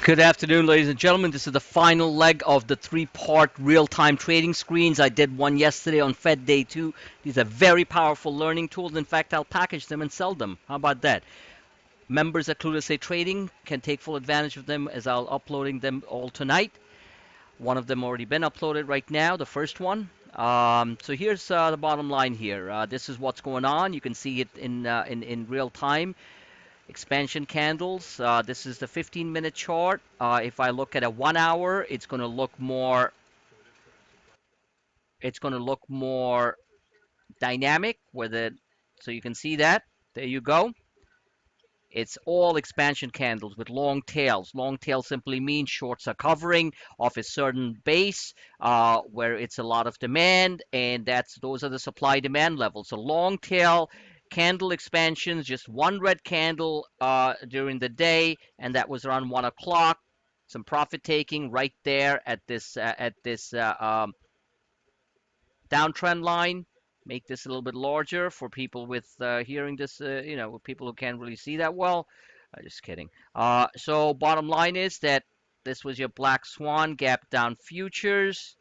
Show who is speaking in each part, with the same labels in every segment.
Speaker 1: Good afternoon, ladies and gentlemen. This is the final leg of the three-part real-time trading screens. I did one yesterday on Fed Day 2. These are very powerful learning tools. In fact, I'll package them and sell them. How about that? Members at Clueless Say Trading can take full advantage of them as I'll uploading them all tonight. One of them already been uploaded right now, the first one. So here's the bottom line here. This is what's going on. You can see it in real time. Expansion candles. This is the 15-minute chart. If I look at a 1 hour, it's going to look more. It's going to look more dynamic with it. So you can see that. There you go. It's all expansion candles with long tails. Long tail simply means shorts are covering off a certain base where it's a lot of demand, and those are the supply demand levels. So long tail candle expansions, just one red candle during the day, and that was around 1 o'clock. Some profit taking right there at this downtrend line. Make this a little bit larger for people with hearing this, people who can't really see that well. Just kidding. So bottom line is that this was your black swan gap down futures,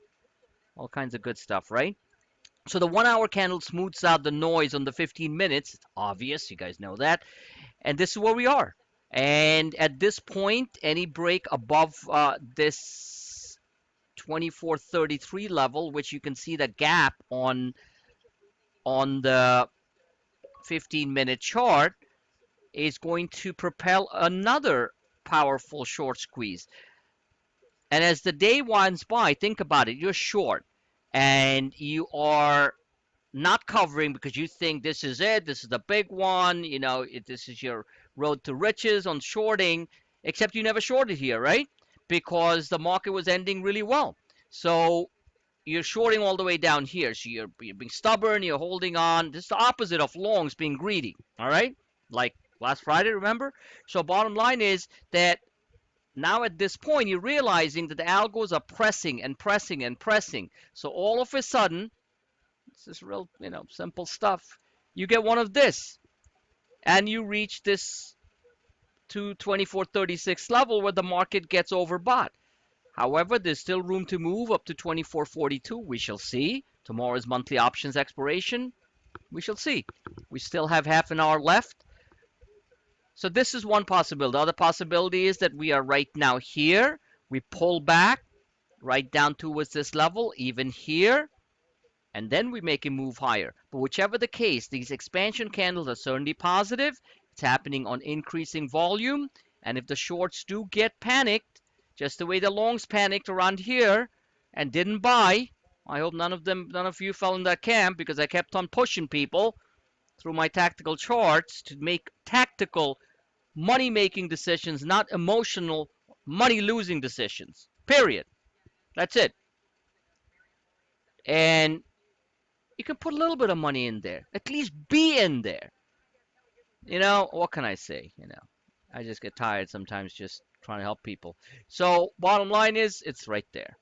Speaker 1: all kinds of good stuff, right? So the 1 hour candle smooths out the noise on the 15 minutes. It's obvious, you guys know that. And this is where we are. And at this point, any break above this 2433 level, which you can see the gap on the 15-minute chart, is going to propel another powerful short squeeze. And as the day winds by, think about it. You're short and you are not covering because you think this is it. This is the big one. This is your road to riches on shorting, except you never shorted here, right? Because the market was ending really well. So you're shorting all the way down here. So you're being stubborn, you're holding on. This is the opposite of longs being greedy, all right? Like last Friday, remember? So bottom line is that now at this point, you're realizing that the algos are pressing and pressing and pressing. So all of a sudden, this is real, simple stuff. You get one of this, and you reach this to 2436 level where the market gets overbought. However, there's still room to move up to 2442. We shall see. Tomorrow's monthly options expiration. We shall see. We still have half an hour left. So this is one possibility. The other possibility is that we are right now here. We pull back right down towards this level, even here, and then we make a move higher. But whichever the case, these expansion candles are certainly positive. It's happening on increasing volume. And if the shorts do get panicked, just the way the longs panicked around here and didn't buy, I hope none of you fell in that camp because I kept on pushing people through my tactical charts to make tactical money-making decisions, not emotional money-losing decisions. Period. That's it. And you can put a little bit of money in there. At least be in there. What can I say? I just get tired sometimes just trying to help people. So bottom line is, it's right there.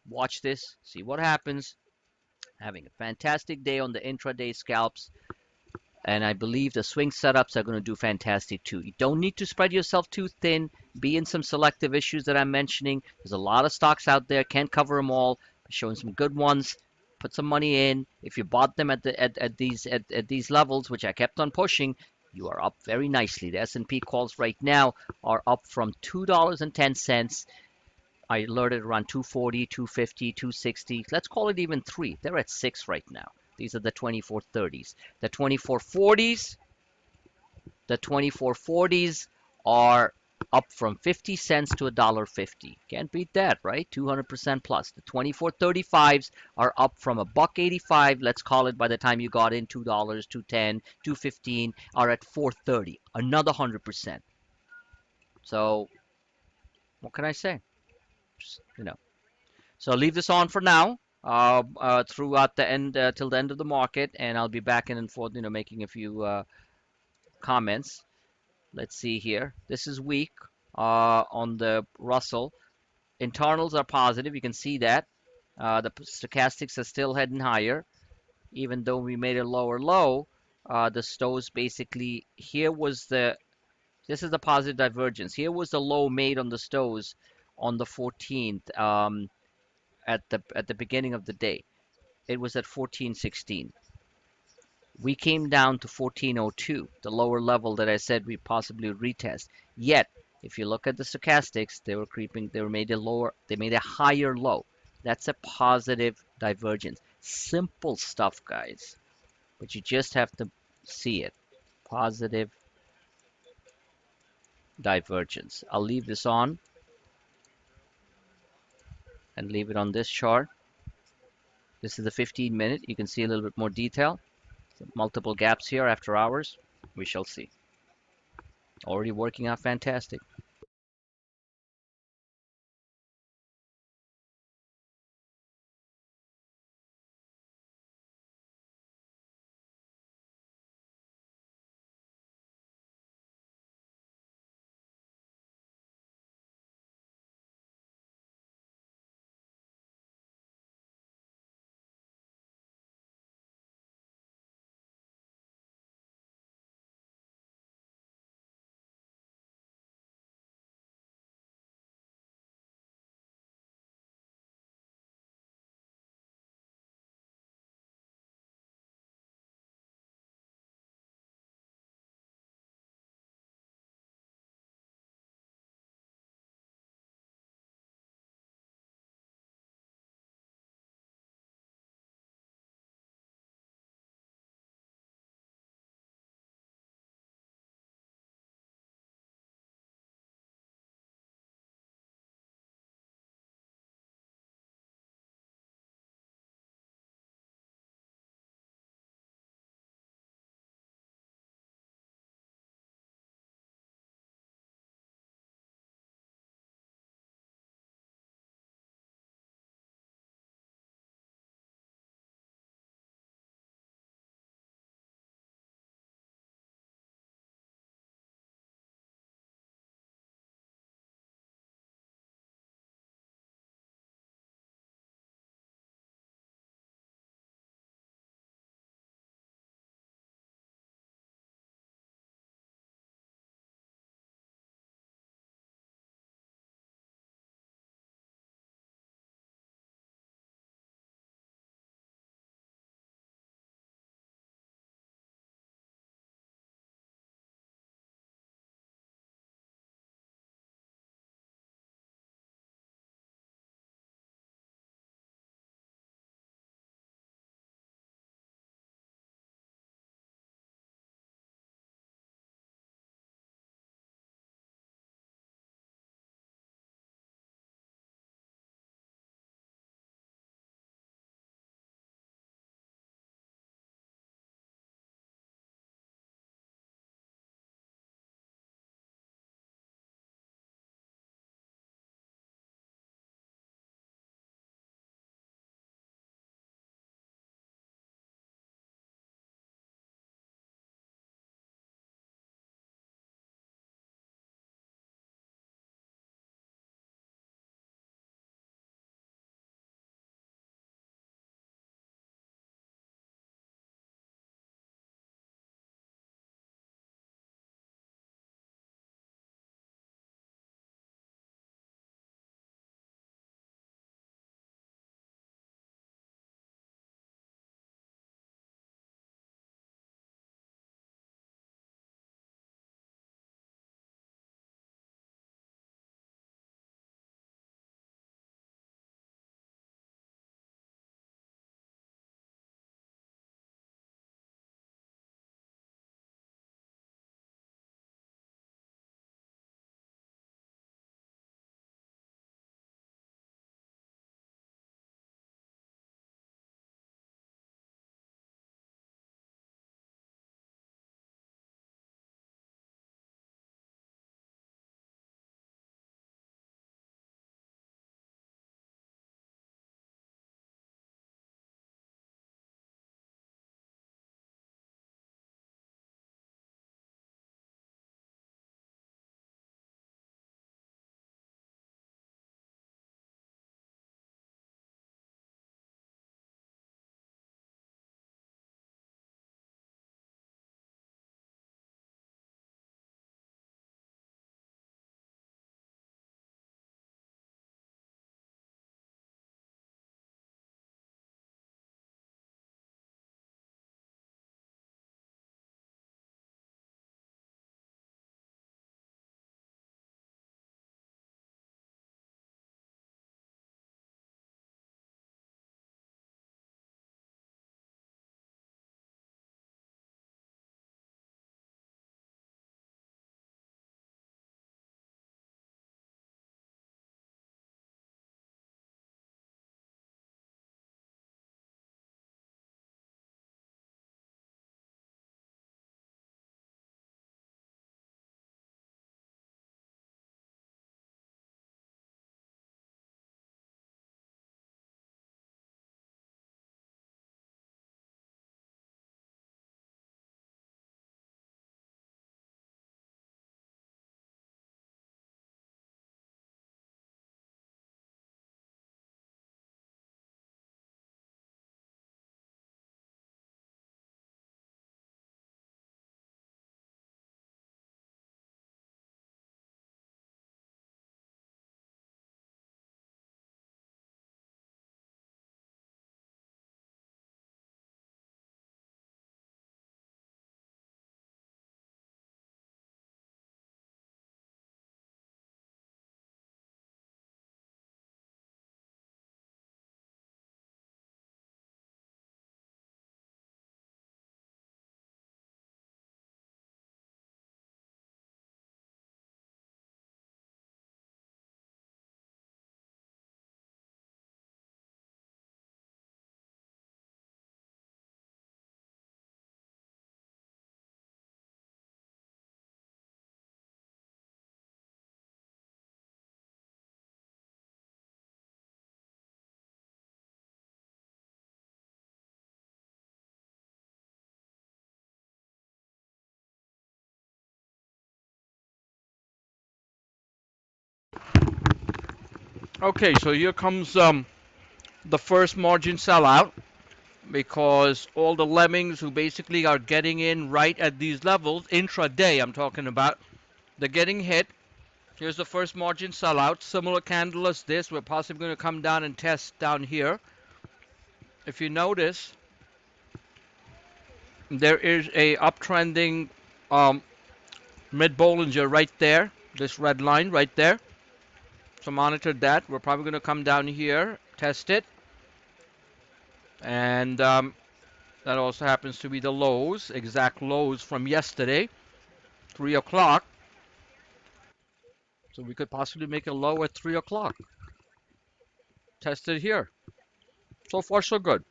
Speaker 1: Watch this. See what happens. Having a fantastic day on the intraday scalps. And I believe the swing setups are going to do fantastic too. You don't need to spread yourself too thin. Be in some selective issues that I'm mentioning. There's a lot of stocks out there. Can't cover them all. Showing some good ones. Put some money in. If you bought them at these levels, which I kept on pushing, you are up very nicely. The S&P calls right now are up from $2.10. I alerted around 240, 250, 260. Let's call it even 3. They're at 6 right now. These are the 2430s. The 2440s are up from 50 cents to $1.50. Can't beat that, right? 200% plus. The 2435s are up from $1.85, let's call it by the time you got in $2, 210, 215, are at 430. Another 100%. So what can I say? So I'll leave this on for now. Throughout the end till the end of the market, and I'll be back in and forth, making a few comments. Let's see here. This is weak on the Russell. Internals are positive. You can see that. The stochastics are still heading higher, even though we made a lower low. The stows basically here was the This is the positive divergence. Here was the low made on the Stows on the 14th, at the beginning of the day. It was at 1416. We came down to 1402, the lower level that I said we possibly would retest. Yet, if you look at the stochastics, they were creeping, they made a higher low. That's a positive divergence. Simple stuff, guys, but you just have to see it. Positive divergence. I'll leave this on and leave it on this chart. This is the 15-minute. You can see a little bit more detail. Multiple gaps here after hours. We shall see. Already working out fantastic. Okay, so here comes the first margin sellout because all the lemmings who basically are getting in right at these levels, intraday I'm talking about, they're getting hit. Here's the first margin sellout, similar candle as this. We're possibly going to come down and test down here. If you notice, there is a uptrending mid Bollinger right there, this red line right there. So monitor that. We're probably going to come down here, test it, and that also happens to be the lows, exact lows from yesterday, 3 o'clock. So we could possibly make a low at 3 o'clock. Test it here. So far, so good.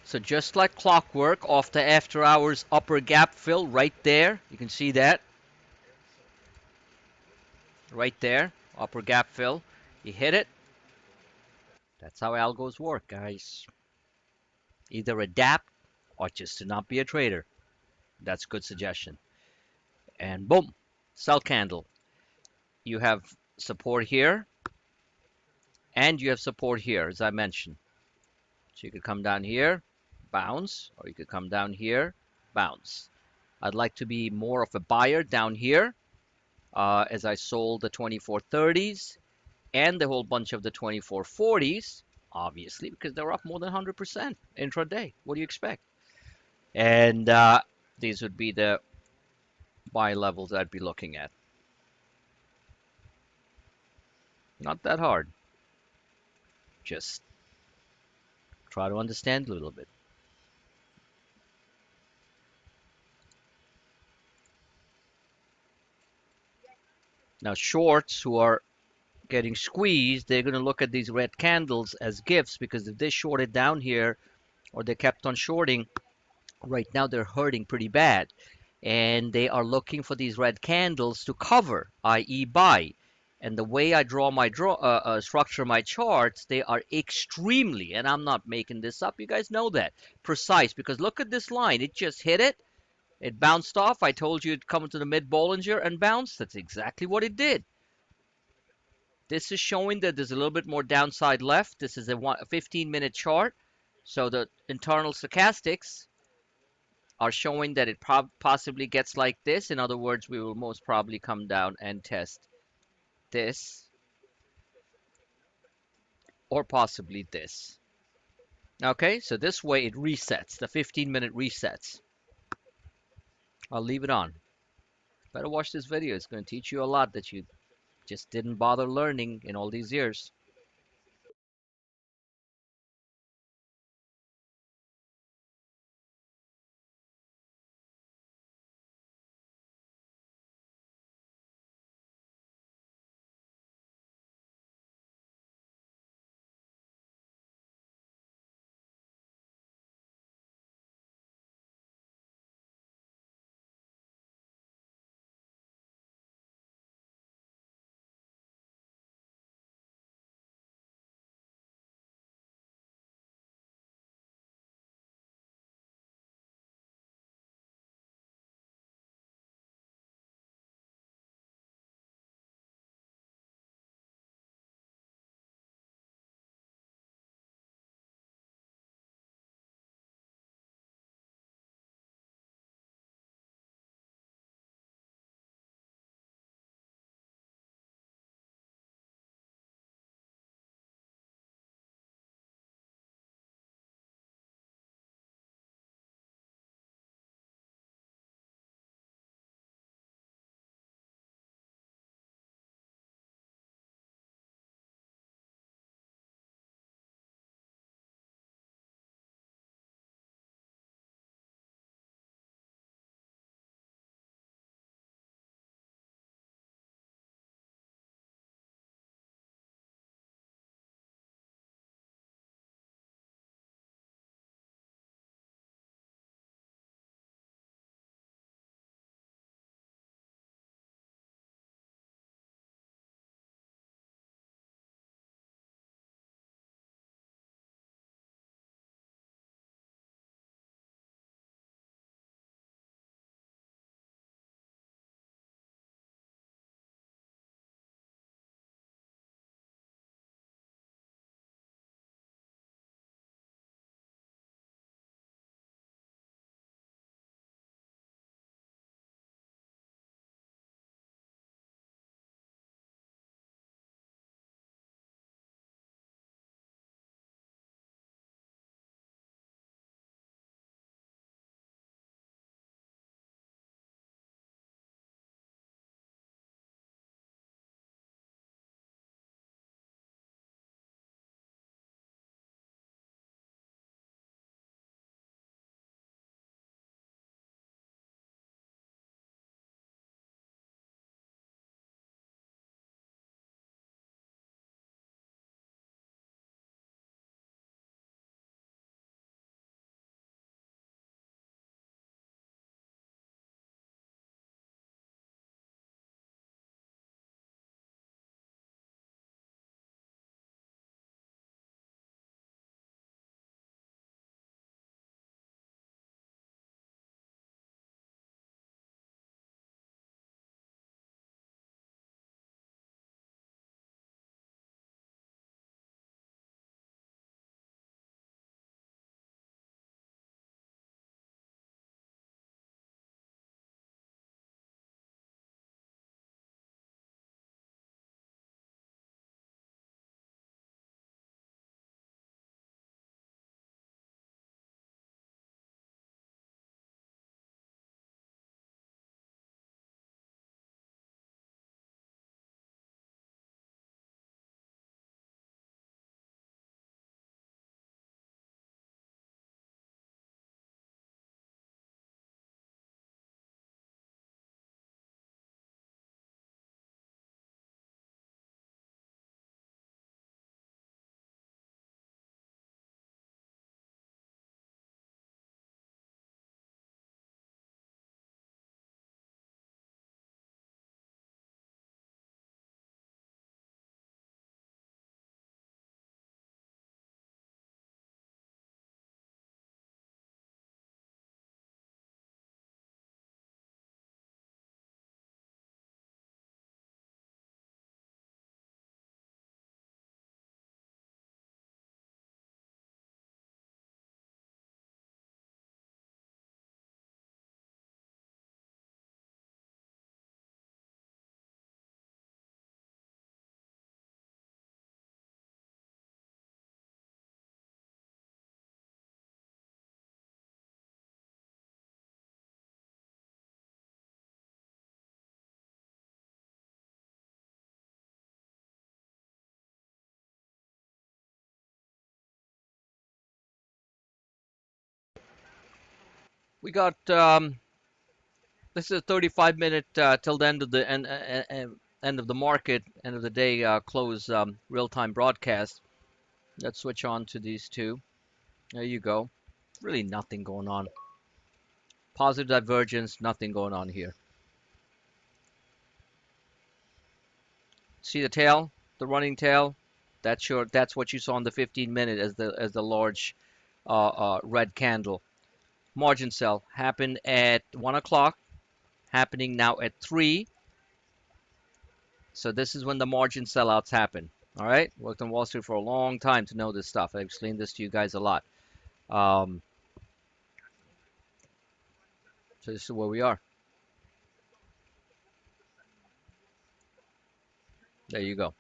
Speaker 1: So just like clockwork, off the after hours upper gap fill right there. You can see that right there, upper gap fill. You hit it. That's how algos work, guys. Either adapt or just to not be a trader. That's a good suggestion. And boom, sell candle. You have support here and you have support here, as I mentioned. So you could come down here, bounce, or you could come down here, bounce. I'd like to be more of a buyer down here as I sold the 2430s and the whole bunch of the 2440s, obviously, because they're up more than 100% intraday. What do you expect? And these would be the buy levels I'd be looking at. Not that hard. Just try to understand a little bit. Now, shorts who are getting squeezed, they're going to look at these red candles as gifts because if they shorted down here or they kept on shorting, right now they're hurting pretty bad. And they are looking for these red candles to cover, i.e. buy. And the way I draw my structure my charts, they are extremely, and I'm not making this up, you guys know that, precise. Because look at this line, it just hit it, it bounced off. I told you it'd come into the mid Bollinger and bounce. That's exactly what it did. This is showing that there's a little bit more downside left. This is a 15-minute chart. So the internal stochastics are showing that it possibly gets like this. In other words, we will most probably come down and test this or possibly this. Okay, so this way it resets, the 15-minute resets. I'll leave it on. Better watch this video. It's going to teach you a lot that you just didn't bother learning in all these years. We got this is a 35-minute till the end of the end of the market, end of the day close real-time broadcast. Let's switch on to these two. There you go. Really nothing going on. Positive divergence, nothing going on here. See the tail, the running tail? That's what you saw on the 15-minute as the large red candle. Margin sell happened at 1 o'clock, happening now at 3. So this is when the margin sellouts happen. All right, worked on Wall Street for a long time to know this stuff. I've explained this to you guys a lot. Um, so this is where we are. There you go.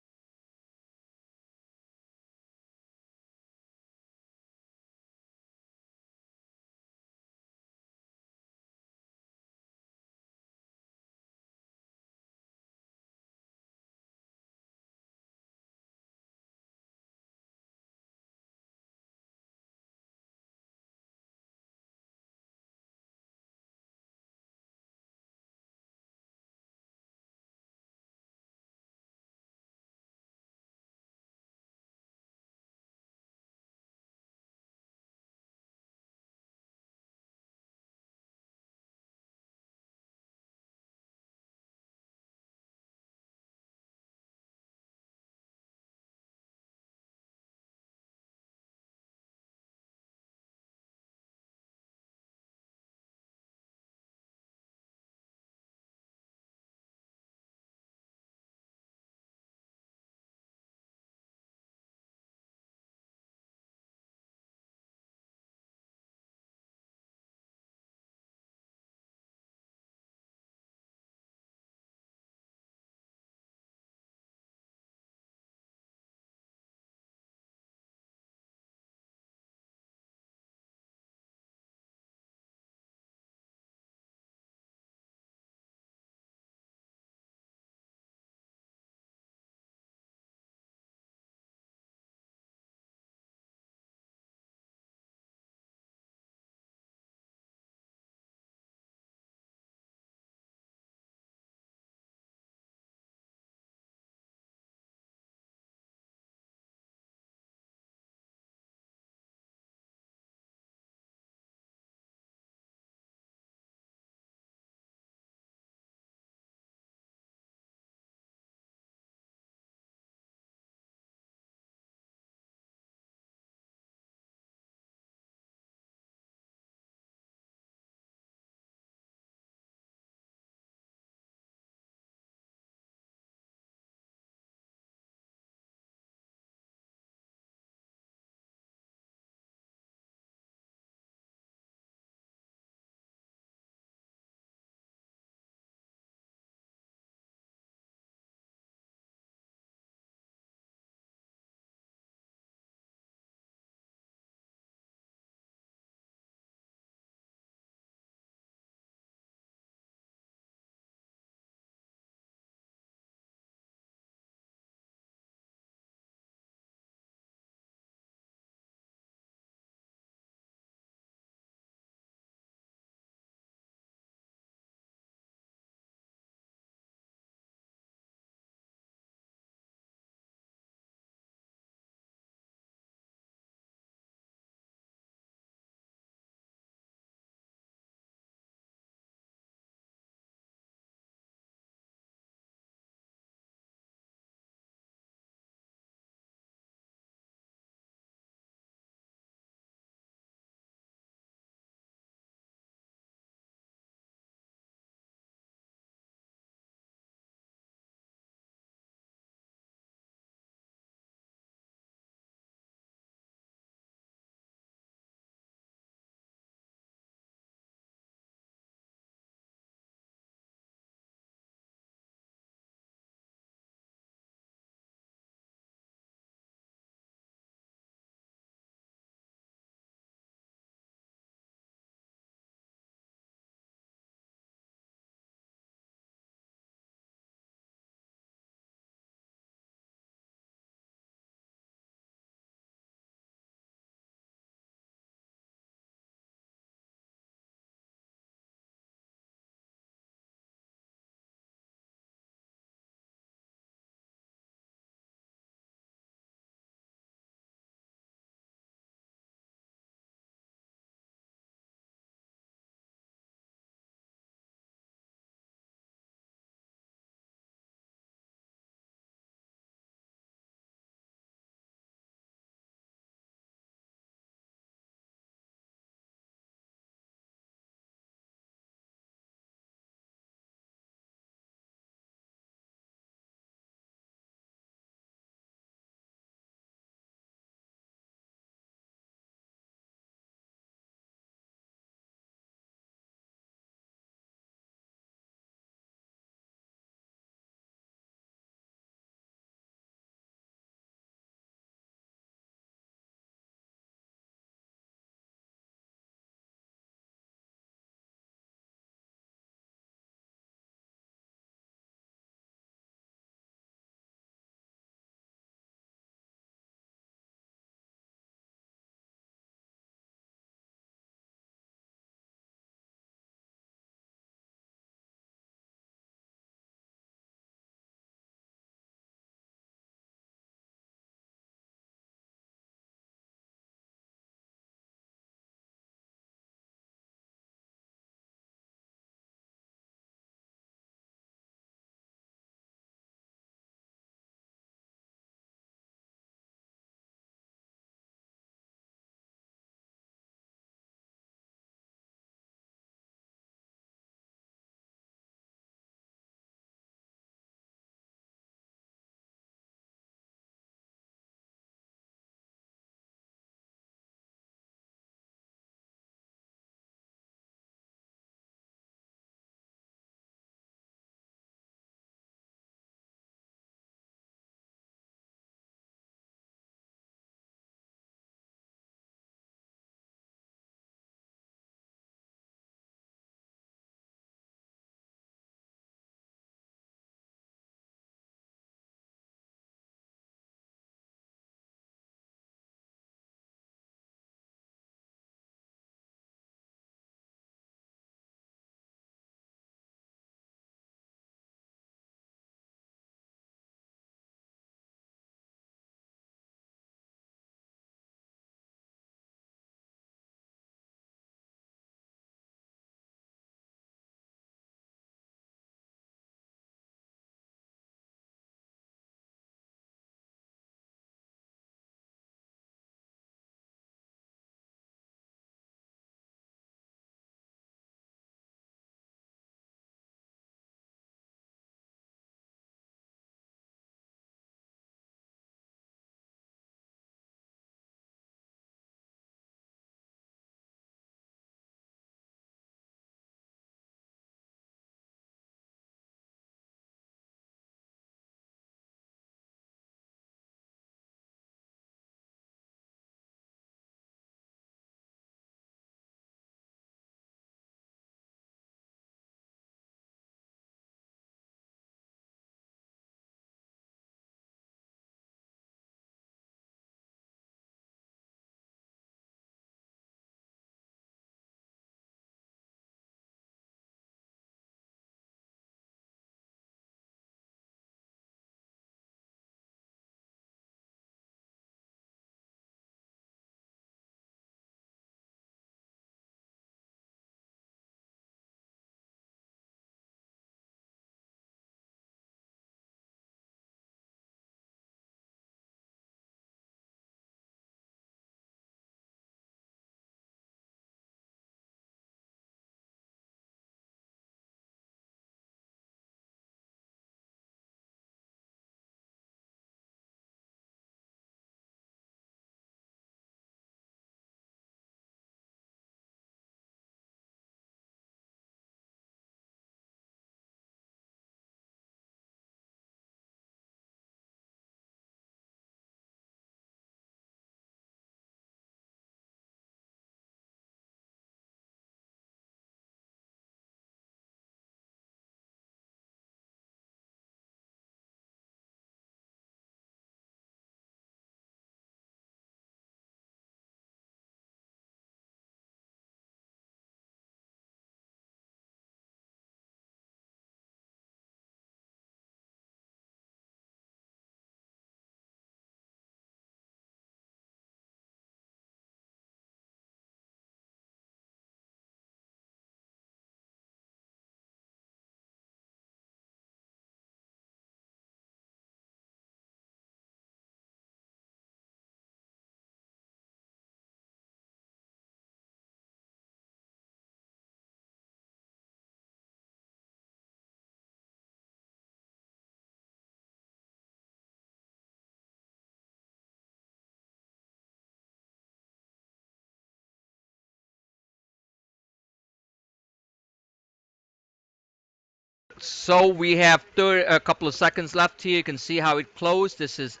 Speaker 1: So we have a couple of seconds left here. You can see how it closed. This is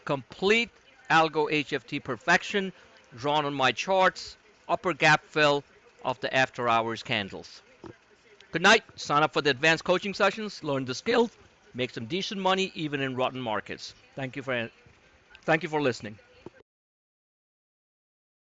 Speaker 1: complete algo HFT perfection drawn on my charts. Upper gap fill of the after hours candles. Good night. Sign up for the advanced coaching sessions. Learn the skills. Make some decent money even in rotten markets. Thank you for listening.